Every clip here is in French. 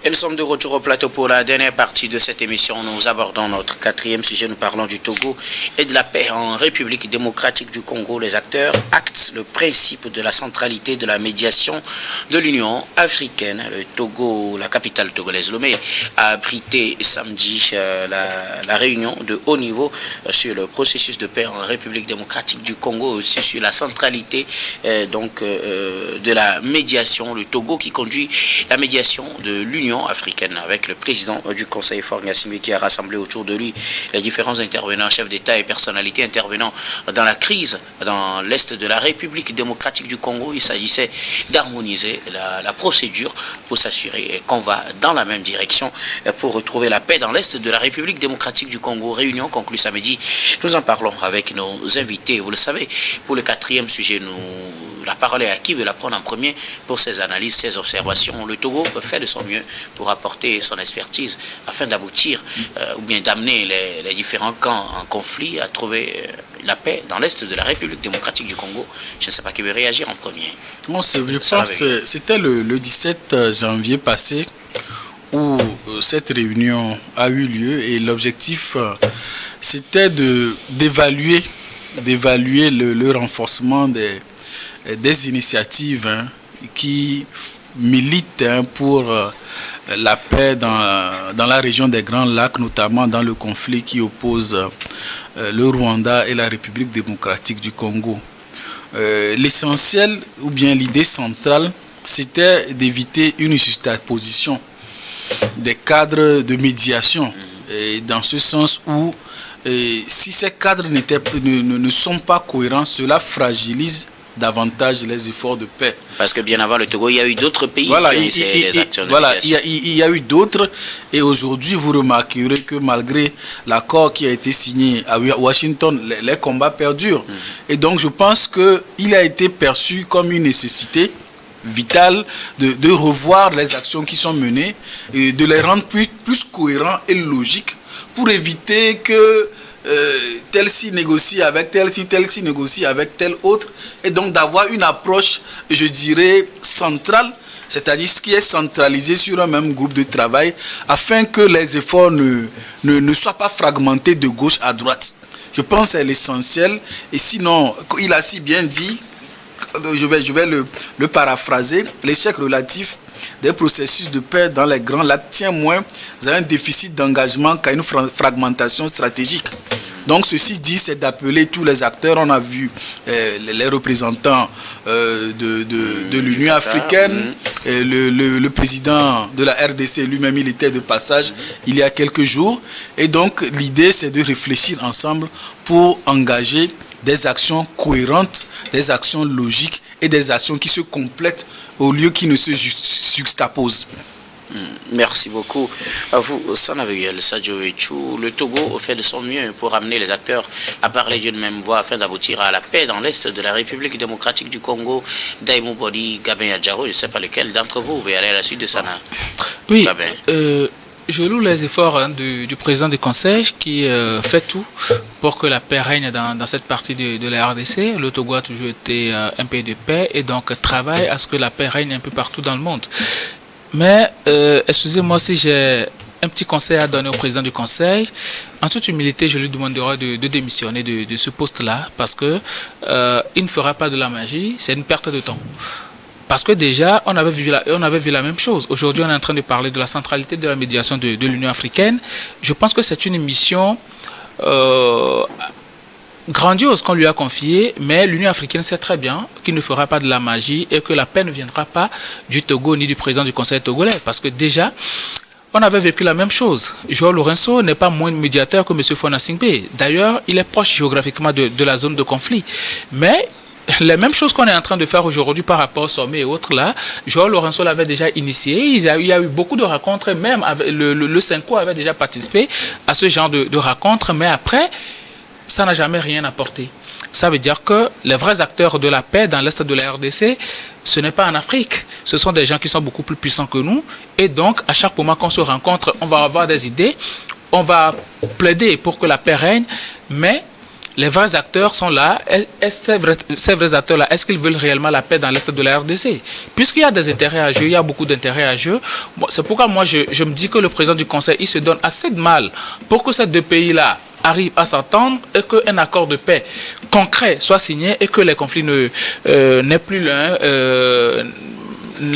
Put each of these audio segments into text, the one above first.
Et nous sommes de retour au plateau pour la dernière partie de cette émission. Nous abordons notre quatrième sujet. Nous parlons du Togo et de la paix en République démocratique du Congo. Les acteurs actent le principe de la centralité de la médiation de l'Union africaine. Le Togo, la capitale togolaise Lomé, a abrité samedi la réunion de haut niveau sur le processus de paix en République démocratique du Congo, aussi sur la centralité de la médiation. Le Togo qui conduit la médiation de l'Union africaine avec le président du Conseil Faure Gnassingbé qui a rassemblé autour de lui les différents intervenants, chefs d'État et personnalités intervenant dans la crise dans l'Est de la République démocratique du Congo. Il s'agissait d'harmoniser la procédure pour s'assurer qu'on va dans la même direction pour retrouver la paix dans l'Est de la République démocratique du Congo. Réunion conclue samedi. Nous en parlons avec nos invités. Vous le savez, pour le quatrième sujet, la parole est à qui veut la prendre en premier pour ses analyses, ses observations. Le Togo fait de son mieux pour apporter son expertise afin d'aboutir ou bien d'amener les différents camps en conflit à trouver la paix dans l'Est de la République démocratique du Congo. Je ne sais pas qui veut réagir en premier. Moi, je pense que c'était le 17 janvier passé où cette réunion a eu lieu et l'objectif c'était d'évaluer le renforcement des initiatives qui militent pour la paix dans la région des Grands Lacs, notamment dans le conflit qui oppose le Rwanda et la République démocratique du Congo. L'essentiel, ou bien l'idée centrale, c'était d'éviter une juxtaposition des cadres de médiation, et dans ce sens où si ces cadres ne sont pas cohérents, cela fragilise davantage les efforts de paix. Parce que bien avant le Togo, il y a eu d'autres pays qui ont des actions de médiation. Il y a eu d'autres, et aujourd'hui vous remarquerez que malgré l'accord qui a été signé à Washington, les combats perdurent. Et donc je pense qu'il a été perçu comme une nécessité vitale de revoir les actions qui sont menées et de les rendre plus cohérents et logiques pour éviter que tel-ci négocie avec tel-ci négocie avec tel autre, et donc d'avoir une approche, je dirais, centrale, c'est-à-dire ce qui est centralisé sur un même groupe de travail, afin que les efforts ne soient pas fragmentés de gauche à droite. Je pense que c'est l'essentiel, et sinon, il a si bien dit, je vais le paraphraser, l'échec relatif des processus de paix dans les Grands Lacs tient moins à un déficit d'engagement qu'à une fragmentation stratégique. Donc ceci dit, c'est d'appeler tous les acteurs. On a vu les représentants de l'Union africaine, le président de la RDC lui-même, il était de passage il y a quelques jours. Et donc l'idée, c'est de réfléchir ensemble pour engager des actions cohérentes, des actions logiques et des actions qui se complètent au lieu qui ne se juxtaposent. Merci beaucoup à vous, Sanaviel Sadio Echou. Le Togo fait de son mieux pour amener les acteurs à parler d'une même voix afin d'aboutir à la paix dans l'Est de la République démocratique du Congo. Daimou Bodi, Gabin Adjaro, je ne sais pas lequel d'entre vous va aller à la suite de Sana. Oui, je loue les efforts du président du Conseil qui fait tout pour que la paix règne dans cette partie de la RDC. Le Togo a toujours été un pays de paix et donc travaille à ce que la paix règne un peu partout dans le monde. Mais excusez-moi si j'ai un petit conseil à donner au président du Conseil. En toute humilité, je lui demanderai de démissionner de ce poste-là parce que il ne fera pas de la magie, c'est une perte de temps. Parce que déjà, on avait vu la même chose. Aujourd'hui, on est en train de parler de la centralité de la médiation de l'Union africaine. Je pense que c'est une mission grandiose qu'on lui a confiée, mais l'Union africaine sait très bien qu'il ne fera pas de la magie et que la paix ne viendra pas du Togo ni du président du Conseil togolais. Parce que déjà, on avait vécu la même chose. Joao Lourenço n'est pas moins médiateur que M. Faure Gnassingbé. D'ailleurs, il est proche géographiquement de la zone de conflit. Mais les mêmes choses qu'on est en train de faire aujourd'hui par rapport au sommet et autres là, Joao Lourenço l'avait déjà initié. Il y a eu beaucoup de rencontres, même avec le Cinco avait déjà participé à ce genre de rencontres, mais après, ça n'a jamais rien apporté. Ça veut dire que les vrais acteurs de la paix dans l'Est de la RDC, ce n'est pas en Afrique. Ce sont des gens qui sont beaucoup plus puissants que nous. Et donc, à chaque moment qu'on se rencontre, on va avoir des idées, on va plaider pour que la paix règne, mais les vrais acteurs sont là. Et ces vrais acteurs-là, est-ce qu'ils veulent réellement la paix dans l'Est de la RDC? Puisqu'il y a des intérêts à jeu, il y a beaucoup d'intérêts à jeu. Bon, c'est pourquoi moi, je me dis que le président du Conseil, il se donne assez de mal pour que ces deux pays-là arrivent à s'entendre et qu'un accord de paix concret soit signé et que les conflits n'aient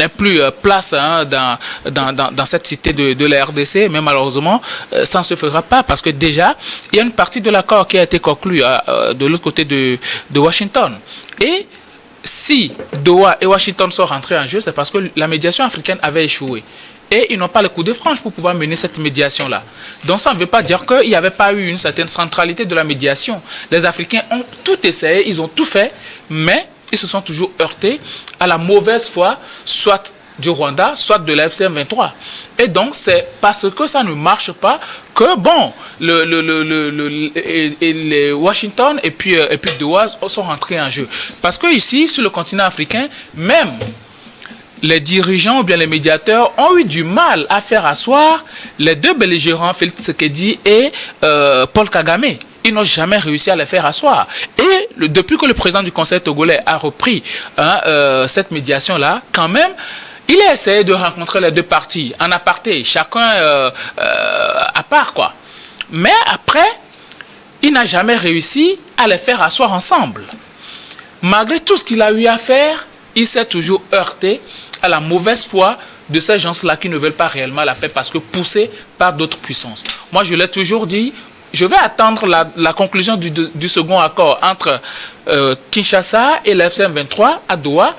plus place dans cette cité de la RDC, mais malheureusement, ça ne se fera pas parce que déjà, il y a une partie de l'accord qui a été conclu de l'autre côté de Washington. Et si Doha et Washington sont rentrés en jeu, c'est parce que la médiation africaine avait échoué. Et ils n'ont pas le coup de franche pour pouvoir mener cette médiation-là. Donc ça ne veut pas dire qu'il n'y avait pas eu une certaine centralité de la médiation. Les Africains ont tout essayé, ils ont tout fait, mais ils se sont toujours heurtés à la mauvaise foi, soit du Rwanda, soit de la FCM23. Et donc, c'est parce que ça ne marche pas que, bon, les Washington et puis Doha sont rentrés en jeu. Parce que ici, sur le continent africain, même les dirigeants ou bien les médiateurs ont eu du mal à faire asseoir les deux belligérants, Félix Tshisekedi et Paul Kagame. Ils n'ont jamais réussi à les faire asseoir. Et depuis que le président du Conseil togolais a repris cette médiation-là, quand même, il a essayé de rencontrer les deux parties en aparté, chacun à part, quoi. Mais après, il n'a jamais réussi à les faire asseoir ensemble. Malgré tout ce qu'il a eu à faire, il s'est toujours heurté à la mauvaise foi de ces gens-là qui ne veulent pas réellement la paix parce que poussés par d'autres puissances. Moi, je l'ai toujours dit, je vais attendre la conclusion du second accord entre Kinshasa et la FCM23 à Doha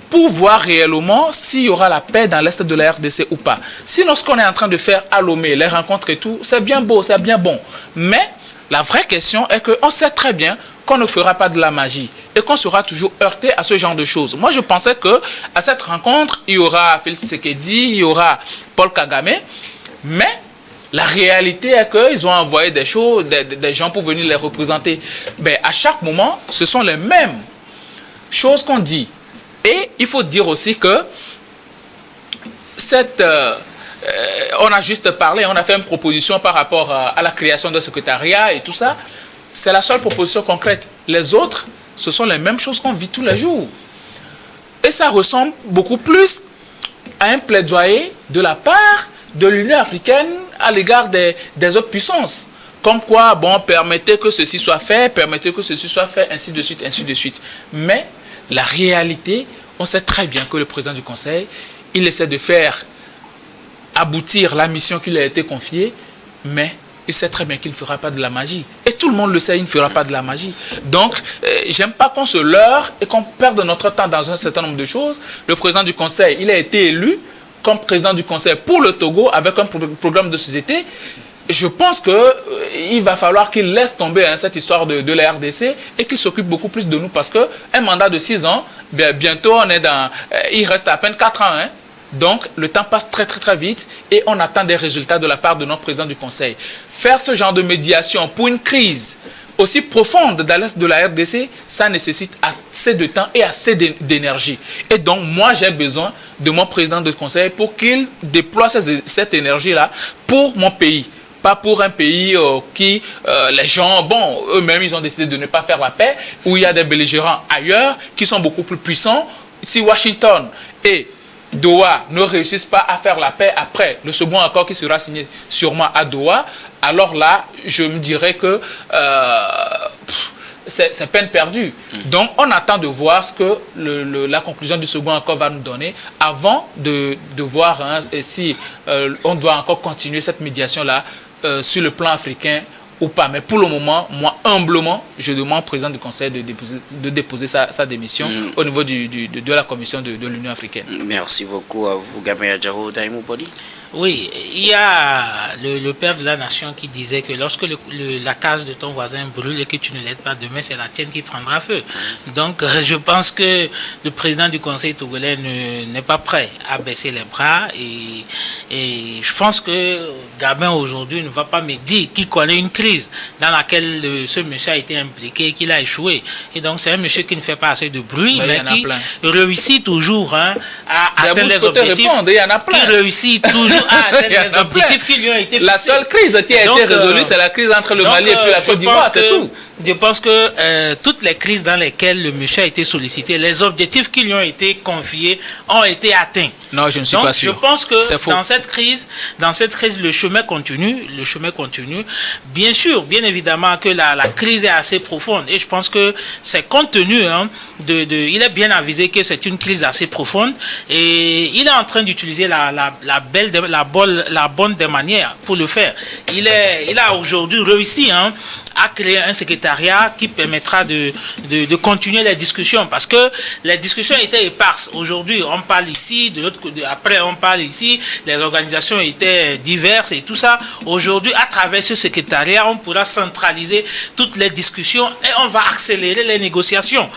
pour voir réellement s'il y aura la paix dans l'Est de la RDC ou pas. Sinon, ce qu'on est en train de faire à Lomé, les rencontres et tout, c'est bien beau, c'est bien bon. Mais la vraie question est qu'on sait très bien qu'on ne fera pas de la magie et qu'on sera toujours heurté à ce genre de choses. Moi, je pensais qu'à cette rencontre, il y aura Félix Tshisekedi, il y aura Paul Kagame, mais la réalité est qu'ils ont envoyé des gens pour venir les représenter. Ben, à chaque moment, ce sont les mêmes choses qu'on dit. Et il faut dire aussi que on a juste parlé, on a fait une proposition par rapport à la création d'un secrétariat et tout ça. C'est la seule proposition concrète. Les autres, ce sont les mêmes choses qu'on vit tous les jours. Et ça ressemble beaucoup plus à un plaidoyer de la part de l'Union africaine à l'égard des autres puissances. Comme quoi, bon, permettez que ceci soit fait, ainsi de suite, ainsi de suite. Mais la réalité, on sait très bien que le président du Conseil, il essaie de faire aboutir la mission qui lui a été confiée, mais il sait très bien qu'il ne fera pas de la magie. Et tout le monde le sait, il ne fera pas de la magie. Donc, j'aime pas qu'on se leurre et qu'on perde notre temps dans un certain nombre de choses. Le président du Conseil, il a été élu comme président du Conseil pour le Togo avec un programme de société. Je pense qu'il va falloir qu'il laisse tomber cette histoire de la RDC et qu'il s'occupe beaucoup plus de nous parce qu'un mandat de 6 ans, bientôt on est il reste à peine 4 ans. Donc le temps passe très très très vite et on attend des résultats de la part de notre président du Conseil. Faire ce genre de médiation pour une crise aussi profonde dans l'Est de la RDC, ça nécessite assez de temps et assez d'énergie. Et donc, moi, j'ai besoin de mon président de conseil pour qu'il déploie cette énergie-là pour mon pays. Pas pour un pays qui, les gens, bon, eux-mêmes, ils ont décidé de ne pas faire la paix, où il y a des belligérants ailleurs qui sont beaucoup plus puissants. Si Washington et Doha ne réussissent pas à faire la paix après le second accord qui sera signé sûrement à Doha, alors là, je me dirais que c'est peine perdue. Donc, on attend de voir ce que la conclusion du second accord va nous donner avant de voir si on doit encore continuer cette médiation-là sur le plan africain ou pas. Mais pour le moment, moi, humblement, je demande au président du Conseil de déposer sa démission au niveau de la commission de l'Union africaine. Merci beaucoup à vous, Gamaya Djaro Daimou-Bodi. Oui, il y a le père de la nation qui disait que lorsque la case de ton voisin brûle et que tu ne l'aides pas, demain c'est la tienne qui prendra feu. Donc je pense que le président du Conseil togolais n'est pas prêt à baisser les bras et je pense que Gabin aujourd'hui ne va pas me dire qu'il connaît une crise dans laquelle ce monsieur a été impliqué et qu'il a échoué. Et donc c'est un monsieur qui ne fait pas assez de bruit, mais qui réussit toujours à atteindre les objectifs. Qui réussit toujours à atteindre les objectifs qui lui ont été fixés. La seule crise qui a été résolue, c'est la crise entre le Mali et puis la Côte d'Ivoire, c'est tout. Je pense que toutes les crises dans lesquelles le monsieur a été sollicité, les objectifs qui lui ont été confiés ont été atteints. Non, je ne suis pas sûr. Je pense que c'est faux. dans cette crise, le chemin continue. Bien sûr, bien évidemment que la crise est assez profonde. Et je pense que c'est compte tenu, il est bien avisé que c'est une crise assez profonde. Et il est en train d'utiliser la bonne des manières pour le faire. Il a aujourd'hui réussi à créer un secrétariat qui permettra de continuer les discussions, parce que les discussions étaient éparses. Aujourd'hui, on parle ici, de l'autre côté, après on parle ici, les organisations étaient diverses et tout ça. Aujourd'hui, à travers ce secrétariat, on pourra centraliser toutes les discussions et on va accélérer les négociations.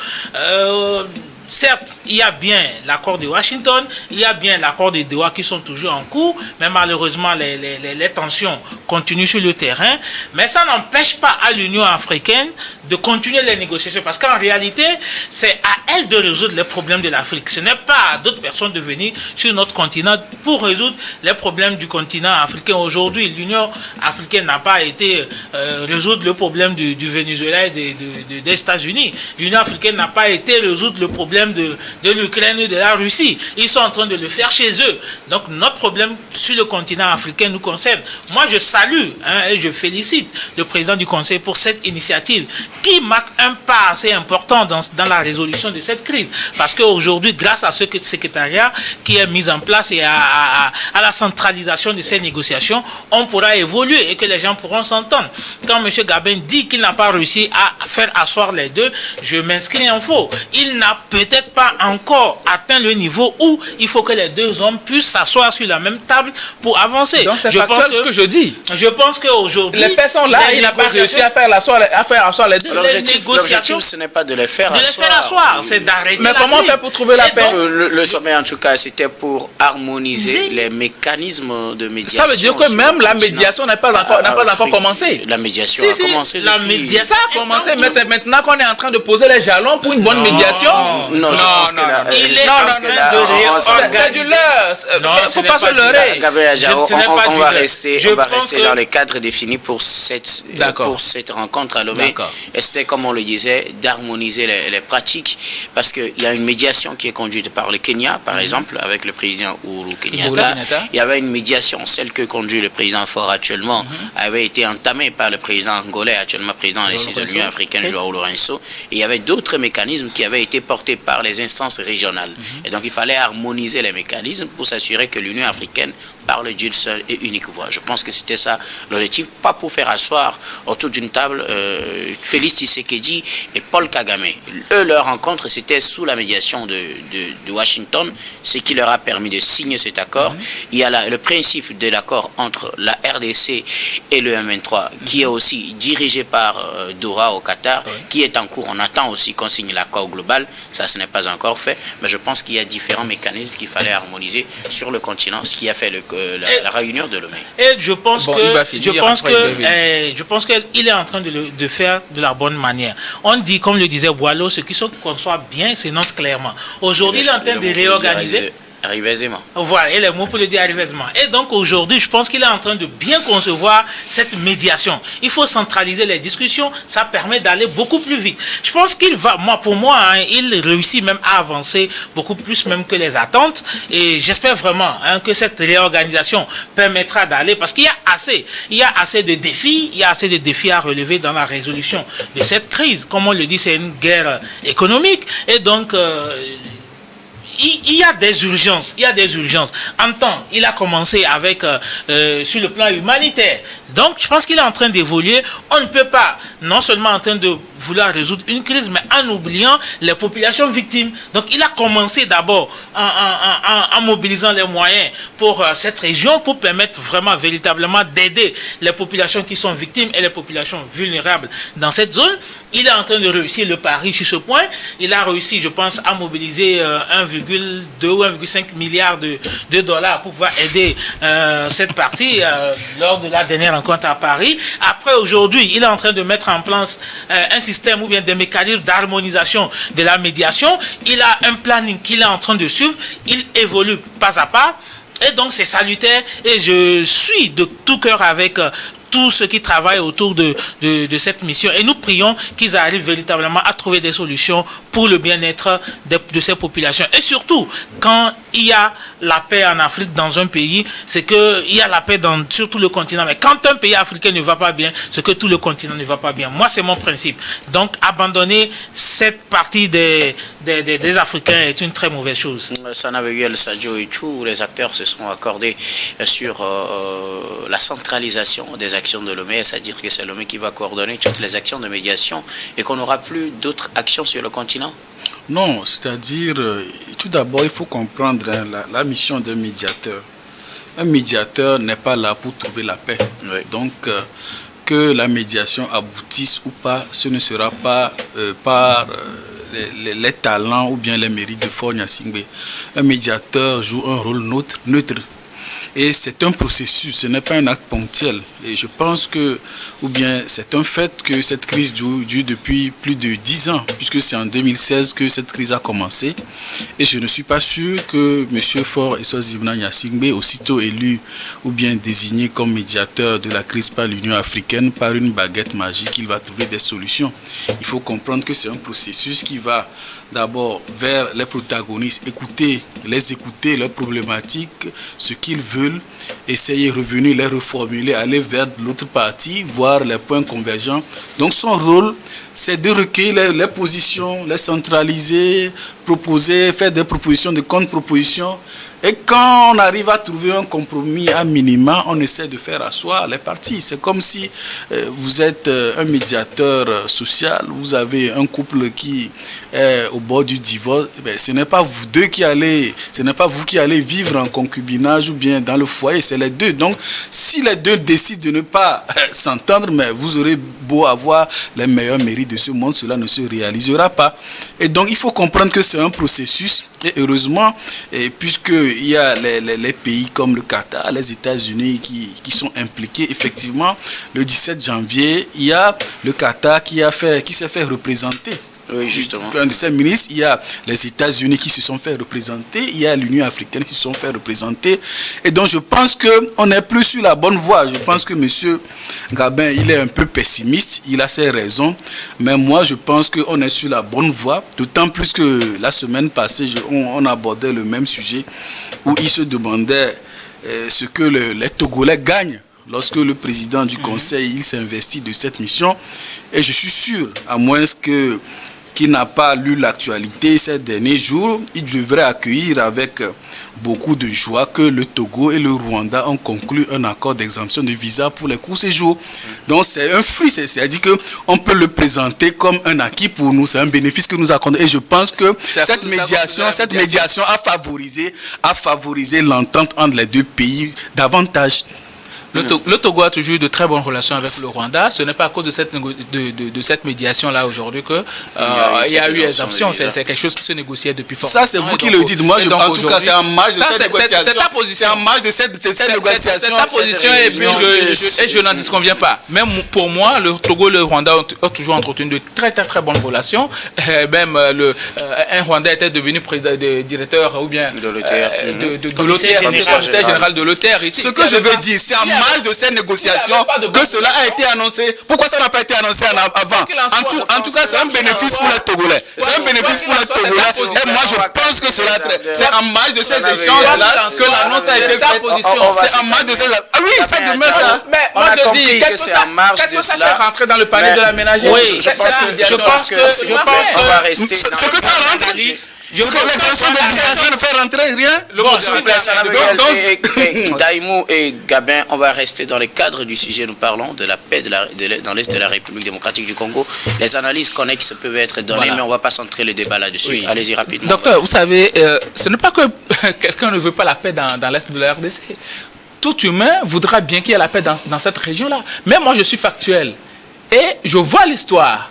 Certes, il y a bien l'accord de Washington, il y a bien l'accord de Doha qui sont toujours en cours, mais malheureusement, les tensions continuent sur le terrain. Mais ça n'empêche pas à l'Union africaine de continuer les négociations, parce qu'en réalité, c'est à elle de résoudre les problèmes de l'Afrique. Ce n'est pas à d'autres personnes de venir sur notre continent pour résoudre les problèmes du continent africain. Aujourd'hui, l'Union africaine n'a pas été résoudre le problème du Venezuela et des États-Unis. L'Union africaine n'a pas été résoudre le problème de l'Ukraine et de la Russie. Ils sont en train de le faire chez eux. Donc notre problème sur le continent africain nous concerne. Moi, je salue et je félicite le président du Conseil pour cette initiative qui marque un pas assez important dans la résolution de cette crise. Parce qu'aujourd'hui, grâce à ce secrétariat qui est mis en place et à la centralisation de ces négociations, on pourra évoluer et que les gens pourront s'entendre. Quand M. Gabin dit qu'il n'a pas réussi à faire asseoir les deux, je m'inscris en faux. Il n'a peut-être pas encore atteint le niveau où il faut que les deux hommes puissent s'asseoir sur la même table pour avancer. Donc c'est factuel ce que je dis. Je pense qu'aujourd'hui... Les faits sont là, il n'a pas réussi à faire asseoir les deux. L'objectif, ce n'est pas de les faire asseoir. C'est d'arrêter. Mais comment faire pour trouver la paix? Le sommet, en tout cas, c'était pour harmoniser les mécanismes de médiation. Ça veut dire que même la médiation n'a pas encore commencé. La médiation a commencé depuis... Ça a commencé, mais c'est maintenant qu'on est en train de poser les jalons pour une bonne médiation. Non, je pense que là... C'est du leurre. Il ne faut pas se leurrer. Gabriel Adjao, on va rester dans les cadres définis pour cette rencontre à Lomé. Et c'était, comme on le disait, d'harmoniser les pratiques, parce qu'il y a une médiation qui est conduite par le Kenya, par exemple, avec le président Uhuru Kenyatta. Il y avait une médiation, celle que conduit le président Faure actuellement, avait été entamée par le président angolais, actuellement président de l'Union africaine, Joao Lourenço. Et il y avait d'autres mécanismes qui avaient été portés par les instances régionales. Et donc il fallait harmoniser les mécanismes pour s'assurer que l'Union africaine parle d'une seule et unique voix. Je pense que c'était ça l'objectif, pas pour faire asseoir autour d'une table Félix Tshisekedi et Paul Kagame. Eux, leur rencontre, c'était sous la médiation de Washington, ce qui leur a permis de signer cet accord. Il y a le principe de l'accord entre la RDC et le M23, qui est aussi dirigé par Doha au Qatar, qui est en cours. On attend aussi qu'on signe l'accord global. Ça, ce n'est pas encore fait, mais je pense qu'il y a différents mécanismes qu'il fallait harmoniser sur le continent, ce qui a fait la réunion de Lomé. Et je pense qu'il est en train de faire de la bonne manière. On dit, comme le disait Boileau, ce qui se conçoit bien s'énonce clairement. Aujourd'hui, il est en train de réorganiser. Arrivaisément. Voilà, et les mots pour le dire arrivaisément. Et donc aujourd'hui, je pense qu'il est en train de bien concevoir cette médiation. Il faut centraliser les discussions, ça permet d'aller beaucoup plus vite. Je pense qu'il va, pour moi, il réussit même à avancer beaucoup plus même que les attentes. Et j'espère vraiment que cette réorganisation permettra d'aller, parce qu'il y a assez de défis à relever dans la résolution de cette crise. Comme on le dit, c'est une guerre économique. Et donc, il y a des urgences. En temps, il a commencé avec sur le plan humanitaire. Donc, je pense qu'il est en train d'évoluer. On ne peut pas, non seulement en train de vouloir résoudre une crise, mais en oubliant les populations victimes. Donc, il a commencé d'abord en mobilisant les moyens pour cette région, pour permettre vraiment, véritablement d'aider les populations qui sont victimes et les populations vulnérables dans cette zone. Il est en train de réussir le pari sur ce point. Il a réussi, je pense, à mobiliser 1,2 ou 1,5 milliard de dollars pour pouvoir aider cette partie lors de la dernière rencontre à Paris. Après, aujourd'hui, il est en train de mettre en place un système ou bien des mécanismes d'harmonisation de la médiation. Il a un planning qu'il est en train de suivre. Il évolue pas à pas. Et donc c'est salutaire et je suis de tout cœur avec tous ceux qui travaillent autour de cette mission. Et nous prions qu'ils arrivent véritablement à trouver des solutions pour le bien-être de ces populations. Et surtout, quand il y a la paix en Afrique dans un pays, c'est qu'il y a la paix sur tout le continent. Mais quand un pays africain ne va pas bien, c'est que tout le continent ne va pas bien. Moi, c'est mon principe. Donc, abandonner cette partie des Africains est une très mauvaise chose. Sanaveguel, Sadio et tous les acteurs se sont accordés sur la centralisation des actions de l'OME, c'est-à-dire que c'est l'OME qui va coordonner toutes les actions de médiation et qu'on n'aura plus d'autres actions sur le continent. Non, c'est-à-dire, tout d'abord, il faut comprendre la mission d'un médiateur. Un médiateur n'est pas là pour trouver la paix. Oui. Donc, que la médiation aboutisse ou pas, ce ne sera pas par les talents ou bien les mérites de Faure Gnassingbé. Un médiateur joue un rôle neutre. Et c'est un processus, ce n'est pas un acte ponctuel. Et je pense que, ou bien c'est un fait que cette crise dure depuis plus de 10 ans, puisque c'est en 2016 que cette crise a commencé. Et je ne suis pas sûr que M. Faure Eswazibna Gnassingbé, aussitôt élu ou bien désigné comme médiateur de la crise par l'Union africaine, par une baguette magique, il va trouver des solutions. Il faut comprendre que c'est un processus qui va d'abord vers les protagonistes, les écouter, leurs problématiques, ce qu'ils veulent, essayer de revenir, les reformuler, aller vers l'autre partie, voir les points convergents. Donc son rôle, c'est de recueillir les positions, les centraliser, proposer, faire des propositions, des contre-propositions. Et quand on arrive à trouver un compromis à minima, on essaie de faire asseoir les parties. C'est comme si vous êtes un médiateur social, vous avez un couple qui est au bord du divorce. Ce n'est pas vous qui allez vivre en concubinage ou bien dans le foyer, c'est les deux. Donc, si les deux décident de ne pas s'entendre, mais vous aurez beau avoir les meilleurs mérites de ce monde, cela ne se réalisera pas. Et donc, il faut comprendre que c'est un processus. Et heureusement, puisqu'il y a les pays comme le Qatar, les États-Unis qui sont impliqués, effectivement, le 17 janvier, il y a le Qatar qui s'est fait représenter. Oui, justement. Un de ces ministres, il y a les États-Unis qui se sont fait représenter, il y a l'Union africaine qui se sont fait représenter. Et donc, je pense qu'on n'est plus sur la bonne voie. Je pense que M. Gabin, il est un peu pessimiste, il a ses raisons. Mais moi, je pense qu'on est sur la bonne voie. D'autant plus que la semaine passée, on abordait le même sujet où il se demandait ce que les Togolais gagnent lorsque le président du Conseil il s'investit de cette mission. Et je suis sûr, à moins qu'il n'a pas lu l'actualité ces derniers jours, il devrait accueillir avec beaucoup de joie que le Togo et le Rwanda ont conclu un accord d'exemption de visa pour les courts séjours. Donc c'est un fruit, c'est-à-dire qu'on peut le présenter comme un acquis pour nous, c'est un bénéfice que nous accordons. Et je pense que cette médiation a favorisé l'entente entre les deux pays davantage. Le Togo a toujours eu de très bonnes relations avec le Rwanda. Ce n'est pas à cause de cette médiation-là aujourd'hui qu'il y a eu exemption. C'est quelque chose qui se négociait depuis fort. Ça, c'est vous qui le dites. Moi, je pense en tout cas, c'est en marge de cette négociation. C'est ta position. C'est en marge de cette négociation. C'est ta position et puis je n'en disconviens pas. Même pour moi, le Togo et le Rwanda ont toujours entretenu de très bonnes relations. Même un Rwandais était devenu directeur ou bien de l'OTER, commissaire général de l'OTER ici. Ce que je veux dire, c'est en marge de cette négociation que cela a été annoncé. Pourquoi ça n'a pas été annoncé avant? En tout cas, c'est un bénéfice pour les Togolais. C'est un bénéfice pour les Togolais. Et moi, je pense que cela c'est en marge de ces échanges-là que l'annonce a été faite. C'est en marge de ces... Ah oui, ça demeure ça. Mais moi, je dis, qu'est-ce que ça fait rentrer dans le panier de la ménagère? Oui, je pense qu'on va rester... Ce que ça rentre... Je que l'exemption de visa ne fait rentrer rien. Daïmou et Gabin, on va rester dans le cadre du sujet. Nous parlons de la paix dans l'Est de la République démocratique du Congo. Les analyses connexes peuvent être données, mais on ne va pas centrer le débat là-dessus. Oui. Allez-y rapidement. Docteur, vous savez, ce n'est pas que quelqu'un ne veut pas la paix dans l'Est de la RDC. Tout humain voudra bien qu'il y ait la paix dans cette région-là. Mais moi, je suis factuel. Et je vois l'histoire.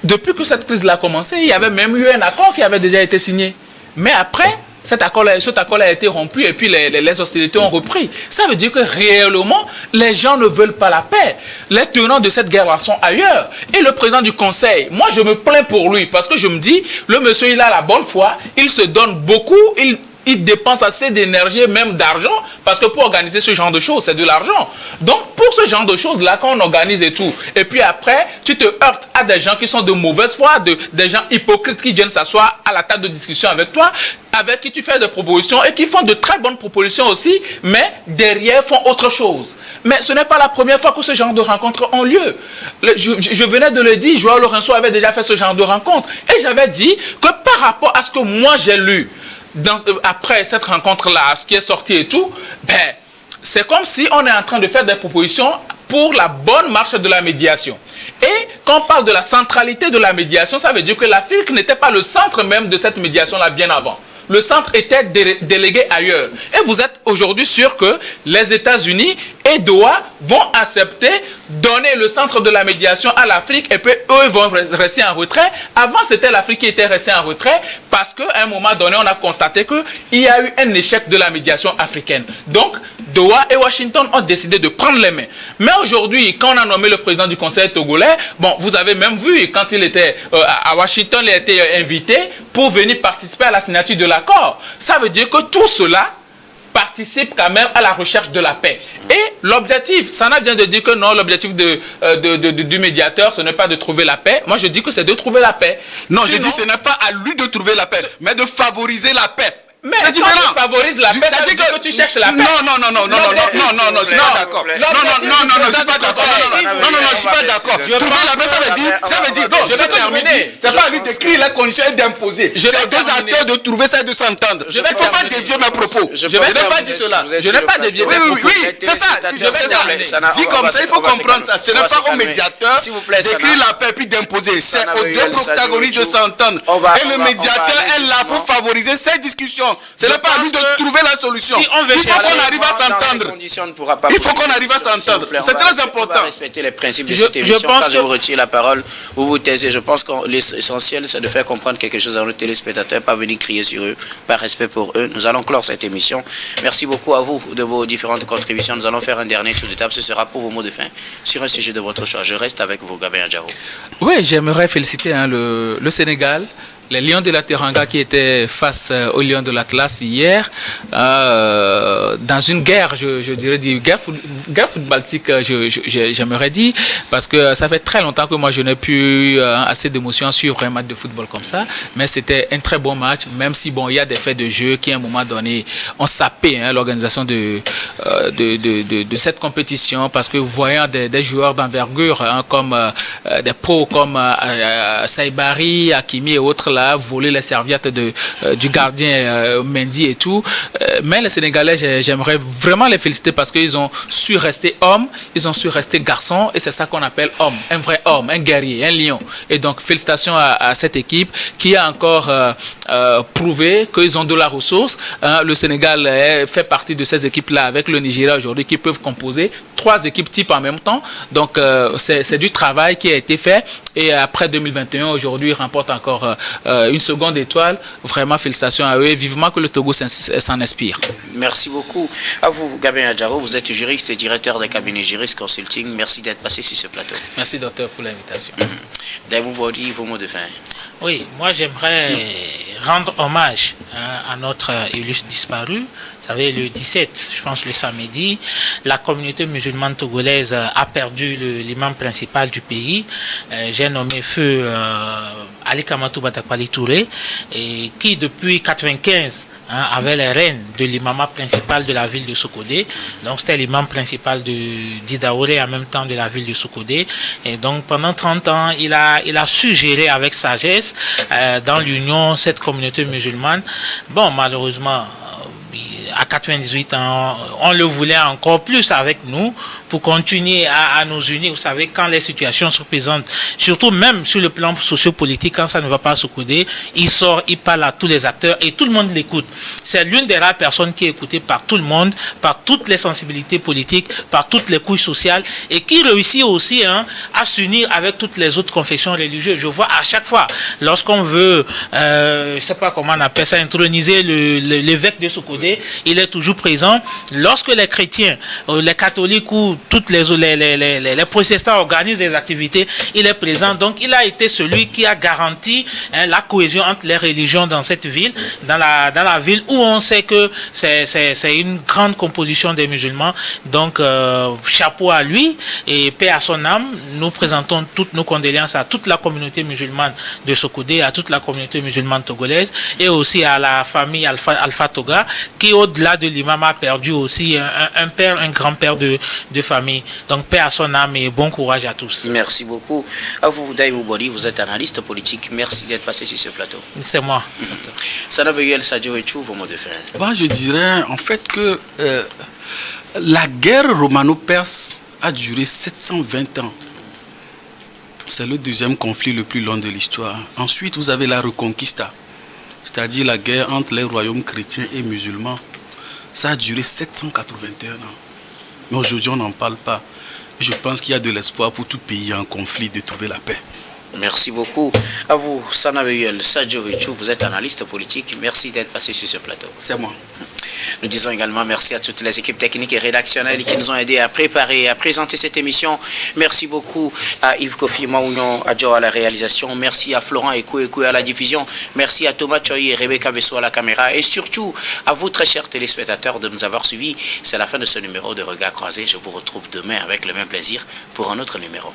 Depuis que cette crise a commencé, il y avait même eu un accord qui avait déjà été signé. Mais après, cet accord a été rompu et puis les hostilités ont repris. Ça veut dire que réellement, les gens ne veulent pas la paix. Les tenants de cette guerre-là sont ailleurs. Et le président du Conseil, moi je me plains pour lui parce que je me dis, le monsieur il a la bonne foi, il se donne beaucoup, il ils dépensent assez d'énergie, même d'argent, parce que pour organiser ce genre de choses, c'est de l'argent. Donc, pour ce genre de choses-là, quand on organise et tout, et puis après, tu te heurtes à des gens qui sont de mauvaise foi, des gens hypocrites qui viennent s'asseoir à la table de discussion avec toi, avec qui tu fais des propositions et qui font de très bonnes propositions aussi, mais derrière font autre chose. Mais ce n'est pas la première fois que ce genre de rencontres ont lieu. Je venais de le dire, Joël Lorenzo avait déjà fait ce genre de rencontre. Et j'avais dit que par rapport à ce que moi j'ai lu après cette rencontre-là, ce qui est sorti et tout, ben, c'est comme si on est en train de faire des propositions pour la bonne marche de la médiation. Et quand on parle de la centralité de la médiation, ça veut dire que l'Afrique n'était pas le centre même de cette médiation-là bien avant. Le centre était délégué ailleurs. Et vous êtes aujourd'hui sûr que les États-Unis et Doha vont accepter donner le centre de la médiation à l'Afrique et puis eux vont rester en retrait. Avant, c'était l'Afrique qui était restée en retrait parce qu'à un moment donné, on a constaté qu'il y a eu un échec de la médiation africaine. Donc, Doha et Washington ont décidé de prendre les mains. Mais aujourd'hui, quand on a nommé le président du Conseil togolais, bon, vous avez même vu, quand il était à Washington, il a été invité pour venir participer à la signature de l'accord. Ça veut dire que tout cela participe quand même à la recherche de la paix. Et l'objectif, Sana vient de dire que non, l'objectif du médiateur, ce n'est pas de trouver la paix. Moi, je dis que c'est de trouver la paix. Non, je dis que ce n'est pas à lui de trouver la paix, mais de favoriser la paix. Mais quand tu favorises la paix, ça veut dire que tu cherches la paix. Non, je suis pas d'accord. Non, je suis pas d'accord. Non, je suis pas d'accord. Trouver la paix, ça veut dire, non, je vais terminer. C'est pas à lui d'écrire les conditions et d'imposer. C'est aux deux acteurs de trouver ça et de s'entendre. Il ne faut pas dévier mes propos. Je n'ai pas dit cela. Je n'ai pas dévié mes propos. Oui, c'est ça. Dit comme ça, il faut comprendre ça. Ce n'est pas au médiateur d'écrire la paix puis d'imposer. C'est aux deux protagonistes de s'entendre. Et le médiateur est là pour favoriser cette discussion. Ce n'est pas à lui de trouver la solution. Il faut qu'on arrive à s'entendre. Il faut qu'on arrive à s'entendre. C'est très important. On va respecter les principes de cette émission. Quand je vous retire la parole, vous vous taisez. Je pense que l'essentiel, c'est de faire comprendre quelque chose à nos téléspectateurs, pas venir crier sur eux, par respect pour eux. Nous allons clore cette émission. Merci beaucoup à vous de vos différentes contributions. Nous allons faire un dernier tour de table. Ce sera pour vos mots de fin sur un sujet de votre choix. Je reste avec vous, Gabin Adjaro. Oui, j'aimerais féliciter le Sénégal. Les Lions de la Teranga qui étaient face aux Lions de l'Atlas hier, dans une guerre, je dirais, guerre footballistique, j'aimerais dire, parce que ça fait très longtemps que moi je n'ai plus assez d'émotion à suivre un match de football comme ça, mais c'était un très bon match, même si bon, il y a des faits de jeu qui à un moment donné ont sapé l'organisation de cette compétition, parce que voyant des joueurs d'envergure comme des pros comme Saibari, Hakimi et autres là, voler les serviettes du gardien Mendy et tout. Mais les Sénégalais, j'aimerais vraiment les féliciter parce qu'ils ont su rester hommes, ils ont su rester garçons, et c'est ça qu'on appelle homme, un vrai homme, un guerrier, un lion. Et donc félicitations à cette équipe qui a encore prouvé qu'ils ont de la ressource. Le Sénégal fait partie de ces équipes-là avec le Nigeria aujourd'hui qui peuvent composer 3 équipes types en même temps. Donc c'est du travail qui a été fait, et après 2021, aujourd'hui, ils remportent encore une seconde étoile. Vraiment félicitations à eux et vivement que le Togo s'en inspire. Merci beaucoup à vous, Gabin Adjaro. Vous êtes juriste et directeur des cabinets Juris Consulting. Merci d'être passé sur ce plateau. Merci docteur pour l'invitation. David Bodi, vos mots de fin. Oui, moi j'aimerais rendre hommage à notre illustre disparu. Vous savez, le 17, je pense le samedi, la communauté musulmane togolaise a perdu l'imam principal du pays. J'ai nommé feu Ali Kamatou Batakpali Touré, et qui depuis 1995 avait les rênes de l'imam principal de la ville de Sokodé. Donc c'était l'imam principal de d'Idaoré en même temps de la ville de Sokodé. Et donc pendant 30 ans, il a su gérer avec sagesse dans l'union cette communauté musulmane. Bon, malheureusement, à 98 ans, on le voulait encore plus avec nous pour continuer à nous unir. Vous savez, quand les situations se présentent, surtout même sur le plan sociopolitique, quand ça ne va pas se couder, il sort, il parle à tous les acteurs et tout le monde l'écoute. C'est l'une des rares personnes qui est écoutée par tout le monde, par toutes les sensibilités politiques, par toutes les couches sociales, et qui réussit aussi à s'unir avec toutes les autres confessions religieuses. Je vois à chaque fois, lorsqu'on veut, je ne sais pas comment on appelle ça, introniser l'évêque de Sokodé, il est toujours présent. Lorsque les chrétiens, les catholiques ou toutes les protestants organisent des activités, il est présent. Donc il a été celui qui a garanti la cohésion entre les religions dans cette ville, dans la ville où on sait que c'est une grande composition des musulmans. Donc chapeau à lui et paix à son âme. Nous présentons toutes nos condoléances à toute la communauté musulmane de Sokodé, à toute la communauté musulmane togolaise et aussi à la famille Alpha Toga qui, au-delà de l'imam, a perdu aussi un père, un grand-père de famille. Donc paix à son âme et bon courage à tous. Merci beaucoup. À vous, Daïmou Bori, vous êtes analyste politique. Merci d'être passé sur ce plateau. C'est moi. Sanaveyel Sadio et vos mots de fin. Je dirais en fait que la guerre romano-perse a duré 720 ans. C'est le deuxième conflit le plus long de l'histoire. Ensuite, vous avez la Reconquista, c'est-à-dire la guerre entre les royaumes chrétiens et musulmans. Ça a duré 781 ans. Mais aujourd'hui, on n'en parle pas. Je pense qu'il y a de l'espoir pour tout pays en conflit de trouver la paix. Merci beaucoup. À vous, Sanaveyel Sadio Vechou, vous êtes analyste politique. Merci d'être passé sur ce plateau. C'est moi. Nous disons également merci à toutes les équipes techniques et rédactionnelles qui nous ont aidés à préparer et à présenter cette émission. Merci beaucoup à Yves Kofi Maounion Adjo à la réalisation. Merci à Florent Ekouekou à la diffusion. Merci à Thomas Choy et Rebecca Besso à la caméra. Et surtout à vous, très chers téléspectateurs, de nous avoir suivis. C'est la fin de ce numéro de Regard Croisé. Je vous retrouve demain avec le même plaisir pour un autre numéro.